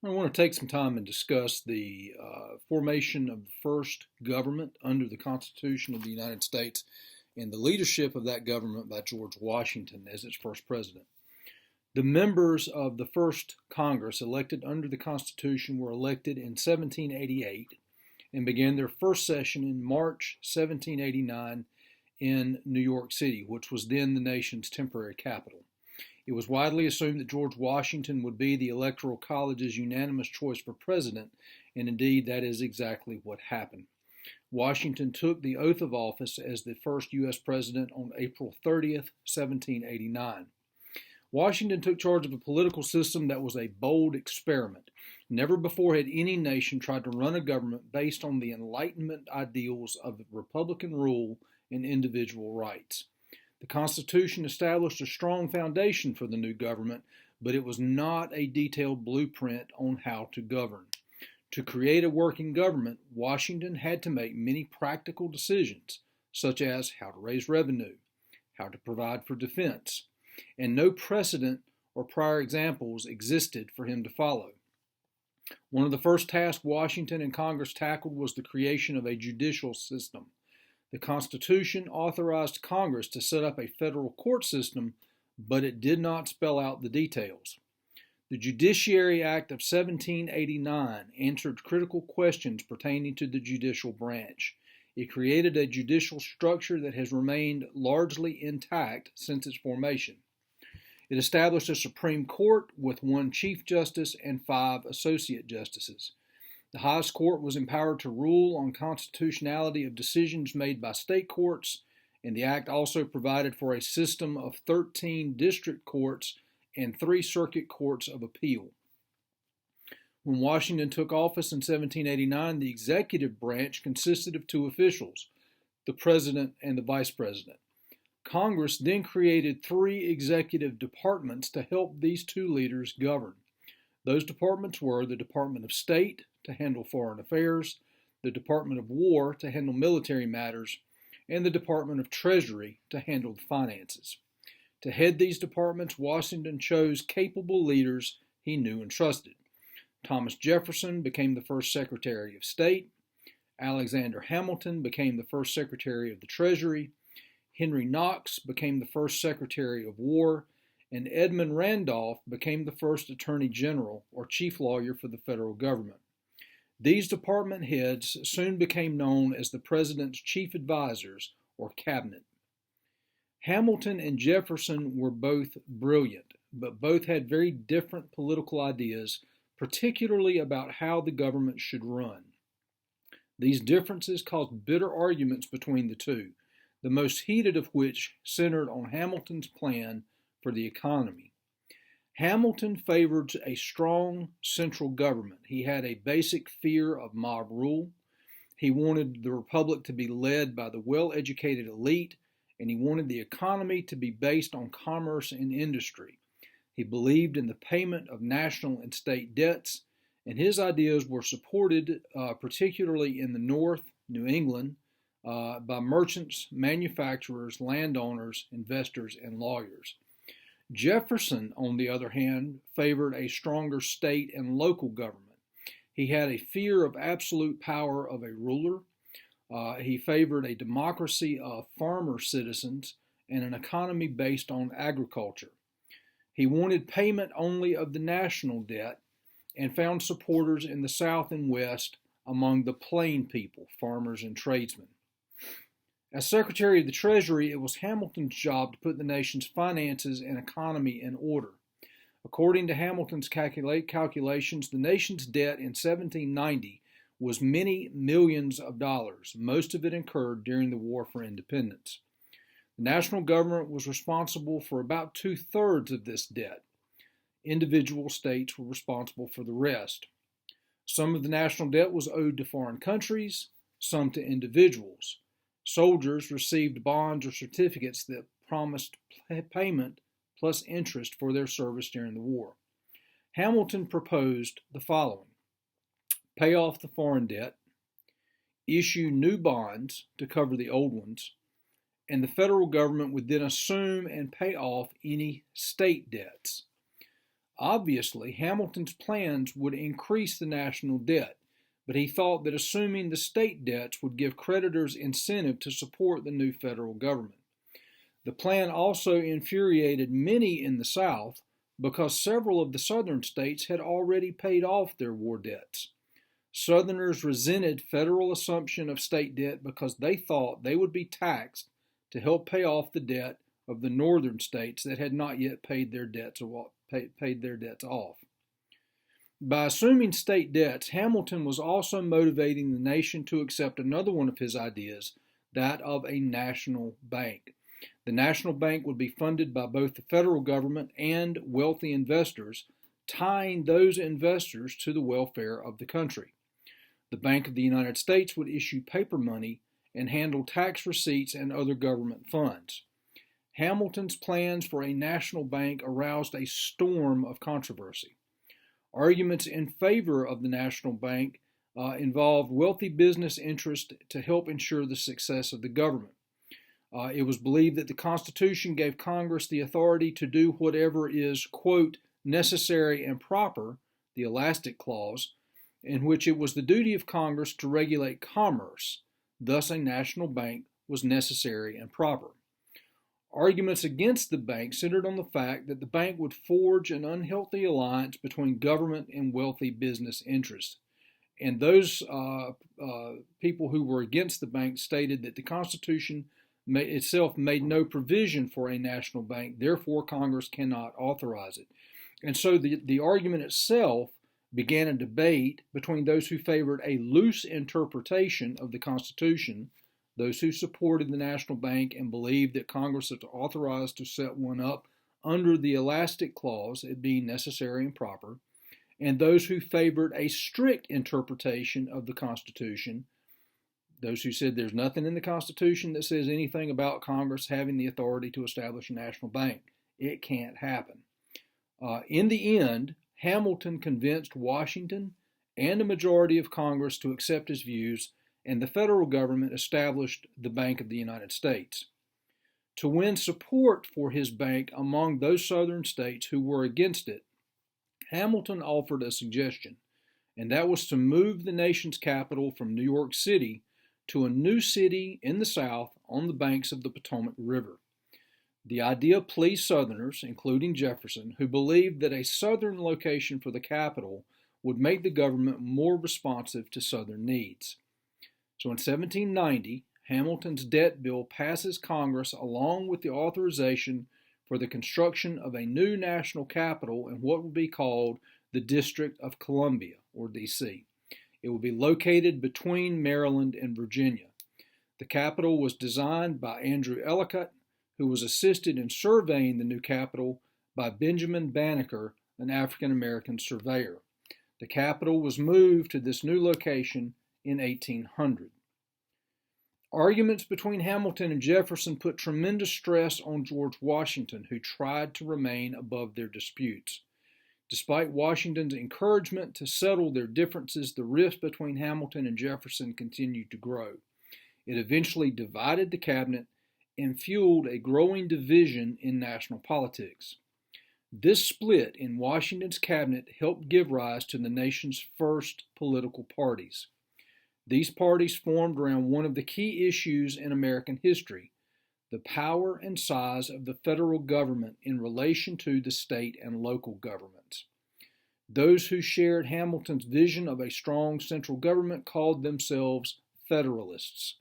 I want to take some time and discuss the formation of the first government under the Constitution of the United States and the leadership of that government by George Washington as its first president. The members of the first Congress elected under the Constitution were elected in 1788 and began their first session in March 1789 in New York City, which was then the nation's temporary capital. It was widely assumed that George Washington would be the Electoral College's unanimous choice for president, and indeed that is exactly what happened. Washington took the oath of office as the first U.S. president on April 30th, 1789. Washington took charge of a political system that was a bold experiment. Never before had any nation tried to run a government based on the Enlightenment ideals of Republican rule and individual rights. The Constitution established a strong foundation for the new government, but it was not a detailed blueprint on how to govern. To create a working government, Washington had to make many practical decisions, such as how to raise revenue, how to provide for defense, and no precedent or prior examples existed for him to follow. One of the first tasks Washington and Congress tackled was the creation of a judicial system. The Constitution authorized Congress to set up a federal court system, but it did not spell out the details. The Judiciary Act of 1789 answered critical questions pertaining to the judicial branch. It created a judicial structure that has remained largely intact since its formation. It established a Supreme Court with one Chief Justice and 5 Associate Justices. The highest court was empowered to rule on constitutionality of decisions made by state courts, and the act also provided for a system of 13 district courts and 3 circuit courts of appeal. When Washington took office in 1789, the executive branch consisted of 2 officials, the president and the vice president. Congress then created 3 executive departments to help these 2 leaders govern. Those departments were the Department of State, to handle foreign affairs, the Department of War to handle military matters, and the Department of Treasury to handle the finances. To head these departments, Washington chose capable leaders he knew and trusted. Thomas Jefferson became the first Secretary of State. Alexander Hamilton became the first Secretary of the Treasury. Henry Knox became the first Secretary of War, and Edmund Randolph became the first Attorney General or Chief Lawyer for the federal government. These department heads soon became known as the President's Chief Advisors, or Cabinet. Hamilton and Jefferson were both brilliant, but both had very different political ideas, particularly about how the government should run. These differences caused bitter arguments between the two, the most heated of which centered on Hamilton's plan for the economy. Hamilton favored a strong central government. He had a basic fear of mob rule. He wanted the republic to be led by the well-educated elite, and he wanted the economy to be based on commerce and industry. He believed in the payment of national and state debts, and his ideas were supported, particularly in the North, New England, by merchants, manufacturers, landowners, investors, and lawyers. Jefferson, on the other hand, favored a stronger state and local government. He had a fear of absolute power of a ruler. He favored a democracy of farmer citizens and an economy based on agriculture. He wanted payment only of the national debt and found supporters in the South and West among the plain people, farmers and tradesmen. As Secretary of the Treasury, it was Hamilton's job to put the nation's finances and economy in order. According to Hamilton's calculations, the nation's debt in 1790 was many millions of dollars, most of it incurred during the War for Independence. The national government was responsible for about 2/3 of this debt. Individual states were responsible for the rest. Some of the national debt was owed to foreign countries, some to individuals. Soldiers received bonds or certificates that promised payment plus interest for their service during the war. Hamilton proposed the following: pay off the foreign debt, issue new bonds to cover the old ones, and the federal government would then assume and pay off any state debts. Obviously, Hamilton's plans would increase the national debt, but he thought that assuming the state debts would give creditors incentive to support the new federal government. The plan also infuriated many in the South because several of the Southern states had already paid off their war debts. Southerners resented federal assumption of state debt because they thought they would be taxed to help pay off the debt of the northern states that had not yet paid their debts off. By assuming state debts, Hamilton was also motivating the nation to accept another one of his ideas, that of a national bank. The national bank would be funded by both the federal government and wealthy investors, tying those investors to the welfare of the country. The Bank of the United States would issue paper money and handle tax receipts and other government funds. Hamilton's plans for a national bank aroused a storm of controversy. Arguments in favor of the national bank involved wealthy business interests to help ensure the success of the government. It was believed that the Constitution gave Congress the authority to do whatever is, quote, necessary and proper, the elastic clause, in which it was the duty of Congress to regulate commerce. Thus, a national bank was necessary and proper. Arguments against the bank centered on the fact that the bank would forge an unhealthy alliance between government and wealthy business interests. And those people who were against the bank stated that the Constitution itself made no provision for a national bank, therefore Congress cannot authorize it. And so the argument itself began a debate between those who favored a loose interpretation of the Constitution, those who supported the national bank and believed that Congress is authorized to set one up under the elastic clause, it being necessary and proper, and those who favored a strict interpretation of the Constitution, those who said there's nothing in the Constitution that says anything about Congress having the authority to establish a national bank. It can't happen. In the end, Hamilton convinced Washington and a majority of Congress to accept his views, and the federal government established the Bank of the United States. To win support for his bank among those southern states who were against it, Hamilton offered a suggestion, and that was to move the nation's capital from New York City to a new city in the South on the banks of the Potomac River. The idea pleased Southerners, including Jefferson, who believed that a Southern location for the capital would make the government more responsive to Southern needs. So in 1790, Hamilton's debt bill passes Congress along with the authorization for the construction of a new national capital in what would be called the District of Columbia, or D.C. It would be located between Maryland and Virginia. The capital was designed by Andrew Ellicott, who was assisted in surveying the new capital by Benjamin Banneker, an African-American surveyor. The capital was moved to this new location in 1800. Arguments between Hamilton and Jefferson put tremendous stress on George Washington, who tried to remain above their disputes. Despite Washington's encouragement to settle their differences, the rift between Hamilton and Jefferson continued to grow. It eventually divided the cabinet and fueled a growing division in national politics. This split in Washington's cabinet helped give rise to the nation's first political parties. These parties formed around one of the key issues in American history, the power and size of the federal government in relation to the state and local governments. Those who shared Hamilton's vision of a strong central government called themselves Federalists.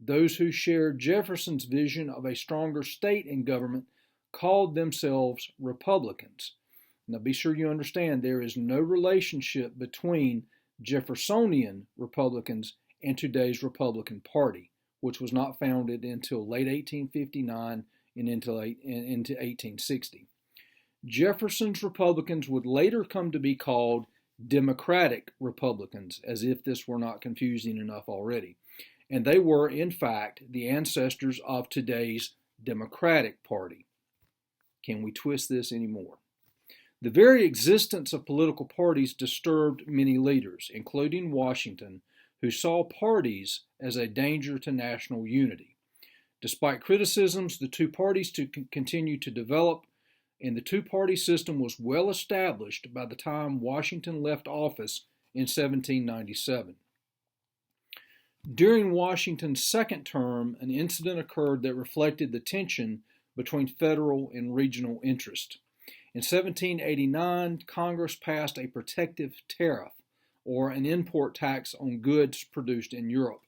Those who shared Jefferson's vision of a stronger state and government called themselves Republicans. Now be sure you understand there is no relationship between Jeffersonian Republicans and today's Republican Party, which was not founded until late 1859 and into 1860. Jefferson's Republicans would later come to be called Democratic Republicans, as if this were not confusing enough already. And they were, in fact, the ancestors of today's Democratic Party. Can we twist this anymore? The very existence of political parties disturbed many leaders, including Washington, who saw parties as a danger to national unity. Despite criticisms, the two parties continued to develop and the two-party system was well established by the time Washington left office in 1797. During Washington's second term, an incident occurred that reflected the tension between federal and regional interest. In 1789, Congress passed a protective tariff, or an import tax on goods produced in Europe.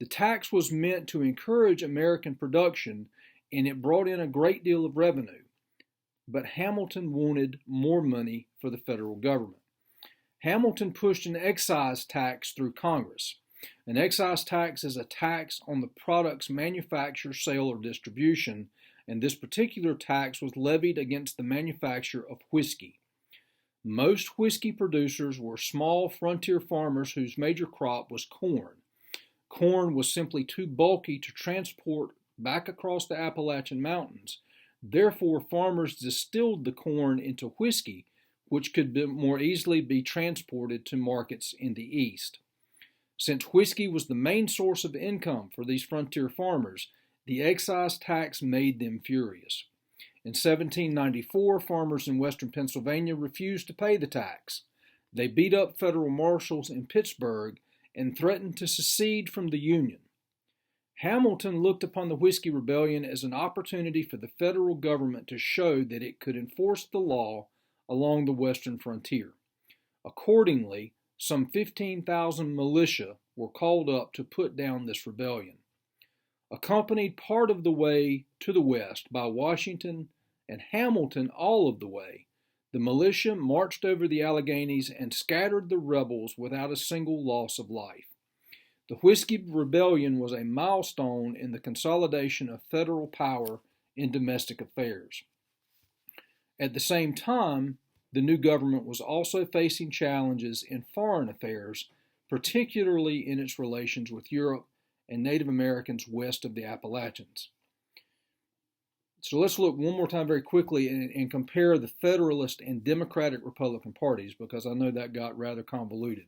The tax was meant to encourage American production, and it brought in a great deal of revenue. But Hamilton wanted more money for the federal government. Hamilton pushed an excise tax through Congress. An excise tax is a tax on the product's manufacture, sale, or distribution, and this particular tax was levied against the manufacture of whiskey. Most whiskey producers were small frontier farmers whose major crop was corn. Corn was simply too bulky to transport back across the Appalachian Mountains. Therefore, farmers distilled the corn into whiskey, which could more easily be transported to markets in the East. Since whiskey was the main source of income for these frontier farmers, the excise tax made them furious. In 1794, farmers in western Pennsylvania refused to pay the tax. They beat up federal marshals in Pittsburgh and threatened to secede from the Union. Hamilton looked upon the Whiskey Rebellion as an opportunity for the federal government to show that it could enforce the law along the western frontier. Accordingly, some 15,000 militia were called up to put down this rebellion. Accompanied part of the way to the west by Washington and Hamilton all of the way, the militia marched over the Alleghenies and scattered the rebels without a single loss of life. The Whiskey Rebellion was a milestone in the consolidation of federal power in domestic affairs. At the same time, the new government was also facing challenges in foreign affairs, particularly in its relations with Europe and Native Americans west of the Appalachians. So let's look one more time very quickly and compare the Federalist and Democratic Republican parties, because I know that got rather convoluted.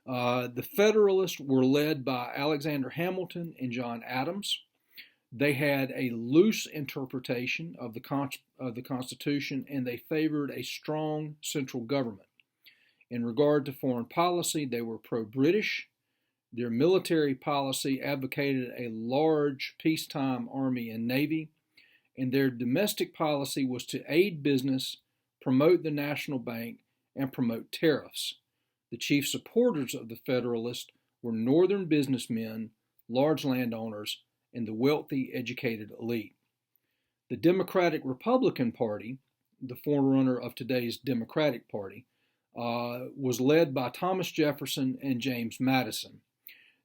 The Federalists were led by Alexander Hamilton and John Adams. They had a loose interpretation of the Constitution, and they favored a strong central government. In regard to foreign policy, they were pro-British. Their military policy advocated a large peacetime army and navy, and their domestic policy was to aid business, promote the national bank, and promote tariffs. The chief supporters of the Federalists were northern businessmen, large landowners, and the wealthy, educated elite. The Democratic Republican Party, the forerunner of today's Democratic Party, was led by Thomas Jefferson and James Madison.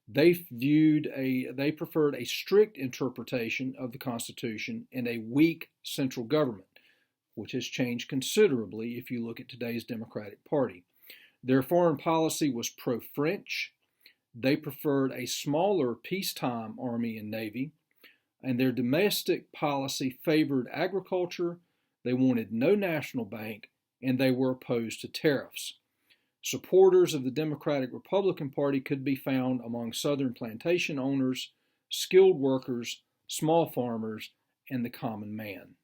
They preferred a strict interpretation of the Constitution and a weak central government, which has changed considerably if you look at today's Democratic Party. Their foreign policy was pro-French. They preferred a smaller peacetime army and navy, and their domestic policy favored agriculture. They wanted no national bank, and they were opposed to tariffs. Supporters of the Democratic Republican Party could be found among Southern plantation owners, skilled workers, small farmers, and the common man.